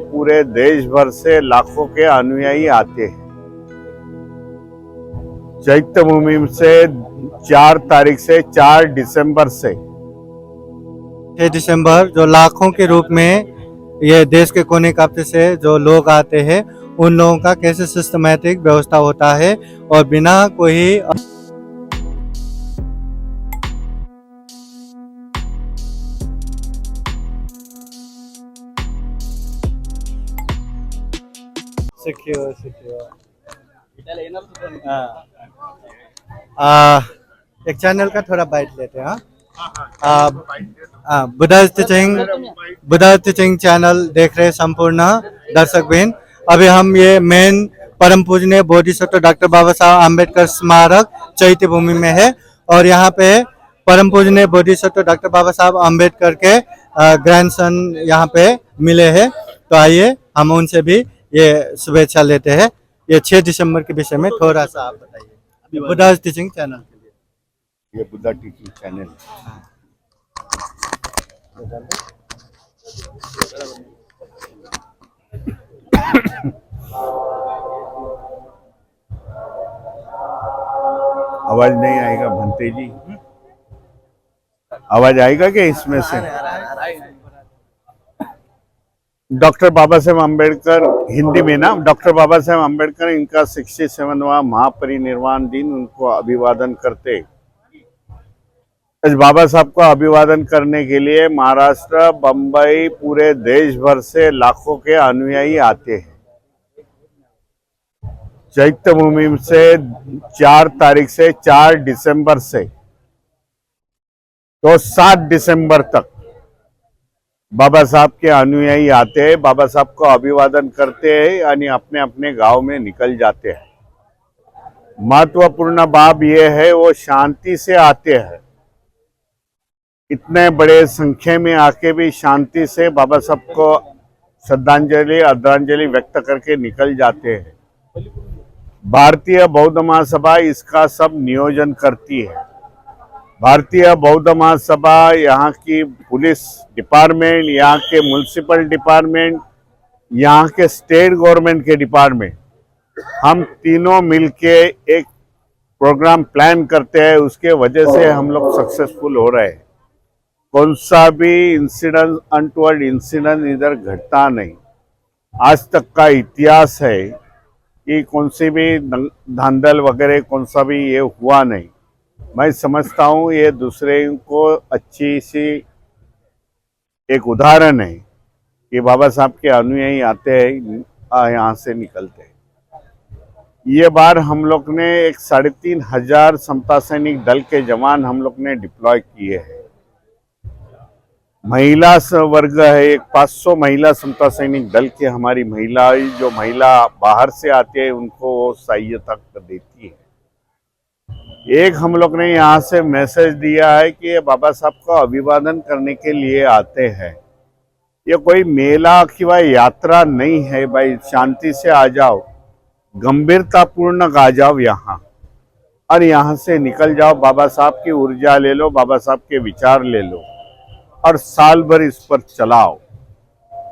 पूरे देश भर से लाखों के अनुयायी आते हैं। चैत्य भूमि से 4 तारीख से 4 दिसंबर से 6 दिसंबर जो लाखों के रूप में ये देश के कोने काप्ते से जो लोग आते हैं, उन लोगों का कैसे सिस्टमैटिक व्यवस्था होता है और बिना कोई सिक्योर एक चैनल का थोड़ा बाइट लेते हैं। बुद्धा टीचिंग चैनल देख रहे संपूर्ण दर्शक बहन, अभी हम ये मेन परम पूजनीय बोधिसत्व डॉक्टर बाबा साहब आम्बेडकर स्मारक चैत्य भूमि में है और यहाँ पे परम पूजनीय बोधिसत्व डॉक्टर बाबा साहब आम्बेडकर के ग्रैंडसन यहाँ पे मिले हैं। तो आइए हम उनसे भी ये शुभेच्छा लेते हैं। ये 6 दिसंबर के विषय में थोड़ा सा आप बताइए। बुद्धा टीचिंग चैनल के लिए, ये बुद्धा टीचिंग चैनल आवाज नहीं आएगा भंते जी? आवाज आएगा क्या इसमें से? डॉक्टर बाबा साहेब आम्बेडकर, हिंदी में ना, डॉक्टर बाबा साहेब आम्बेडकर, इनका 67वां महापरिनिर्वाण दिन, उनको अभिवादन करते। इस बाबा साहब को अभिवादन करने के लिए महाराष्ट्र, बंबई, पूरे देश भर से लाखों के अनुयायी आते हैं। चैत्य भूमि से 4 तारीख से 4 दिसंबर से तो 7 दिसंबर तक बाबा साहब के अनुयायी आते हैं, बाबा साहब को अभिवादन करते हैं और अपने अपने गांव में निकल जाते हैं। महत्वपूर्ण बात यह है, वो शांति से आते हैं। इतने बड़े संख्या में आके भी शांति से बाबा साहब को श्रद्धांजलि आदरांजलि व्यक्त करके निकल जाते हैं। भारतीय बौद्ध महासभा इसका सब नियोजन करती है। भारतीय बौद्ध महासभा, यहाँ की पुलिस डिपार्टमेंट, यहाँ के म्युनिसिपल डिपार्टमेंट, यहाँ के स्टेट गवर्नमेंट के डिपार्टमेंट, हम तीनों मिलके एक प्रोग्राम प्लान करते हैं। उसके वजह से हम लोग सक्सेसफुल हो रहे हैं। कौन सा भी इंसिडेंट, अनटूवर्ड इंसिडेंट इधर घटता नहीं। आज तक का इतिहास है कि कौन सी भी धांधल वगैरह कौन सा भी ये हुआ नहीं। मैं समझता हूँ ये दूसरे को अच्छी सी एक उदाहरण है कि बाबा साहब के अनुयायी आते हैं, यहाँ से निकलते हैं। ये बार हम लोग ने एक 3500 समता सैनिक दल के जवान हम लोग ने डिप्लॉय किए हैं। महिला वर्ग है, एक 500 महिला समता सैनिक दल के हमारी महिलाएं, जो महिला बाहर से आते हैं उनको वो सहायता देती है। एक हम लोग ने यहाँ से मैसेज दिया है कि ये बाबा साहब को अभिवादन करने के लिए आते हैं। ये कोई मेला किंवा यात्रा नहीं है भाई, शांति से आ जाओ, गंभीरतापूर्ण आ जाओ यहाँ और यहाँ से निकल जाओ। बाबा साहब की ऊर्जा ले लो, बाबा साहब के विचार ले लो और साल भर इस पर चलाओ।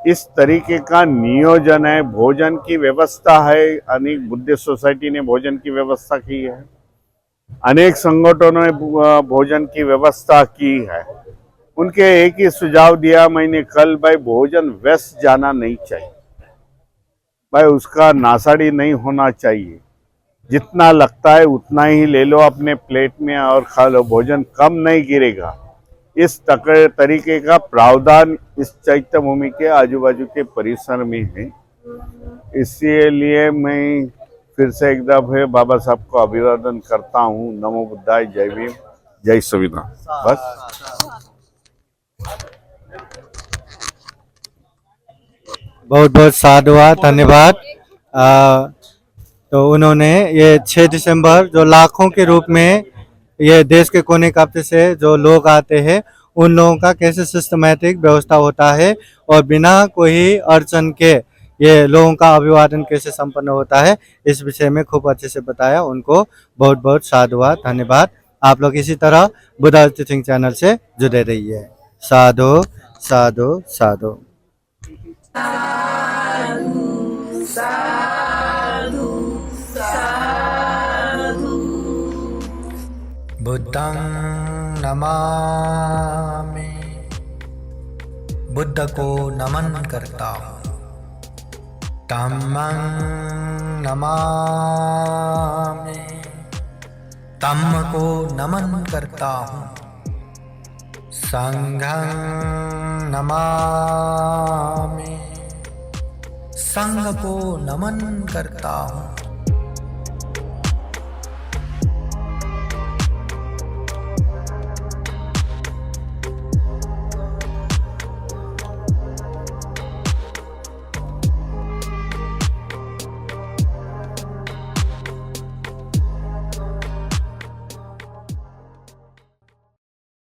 इस तरीके का नियोजन है। भोजन की व्यवस्था है, अनेक बुद्ध सोसाइटी ने भोजन की व्यवस्था की है, अनेक संगठनों ने भोजन की व्यवस्था की है। उनके एक ही सुझाव दिया मैंने कल, भाई भोजन व्यस्त जाना नहीं चाहिए भाई, उसका नासाड़ी नहीं होना चाहिए। जितना लगता है उतना ही ले लो अपने प्लेट में और खा लो, भोजन कम नहीं गिरेगा। इस तरीके का प्रावधान इस चैत्य भूमि के आजू बाजू के परिसर में है। इसीलिए मैं फिर से एक दफे बाबा साहब को अभिवादन करता हूँ। नमो बुद्धाय, जय भीम, जय संविधान। बस बहुत बहुत साधुवाद, धन्यवाद। तो उन्होंने ये 6 दिसंबर जो लाखों के रूप में ये देश के कोने काप्ते से जो लोग आते हैं, उन लोगों का कैसे सिस्टमैटिक व्यवस्था होता है और बिना कोई अड़चन के ये लोगों का अभिवादन कैसे संपन्न होता है, इस विषय में खूब अच्छे से बताया। उनको बहुत बहुत साधुवाद, धन्यवाद। आप लोग इसी तरह बुद्धा टीचिंग चैनल से जुड़े रहिए। साधु साधु साधु। बुद्धं नमामि, बुद्ध को नमन करता हूँ। धम्मं नमामि, धम्म को नमन करता हूँ। संघं नमामि, संघ को नमन करता हूँ।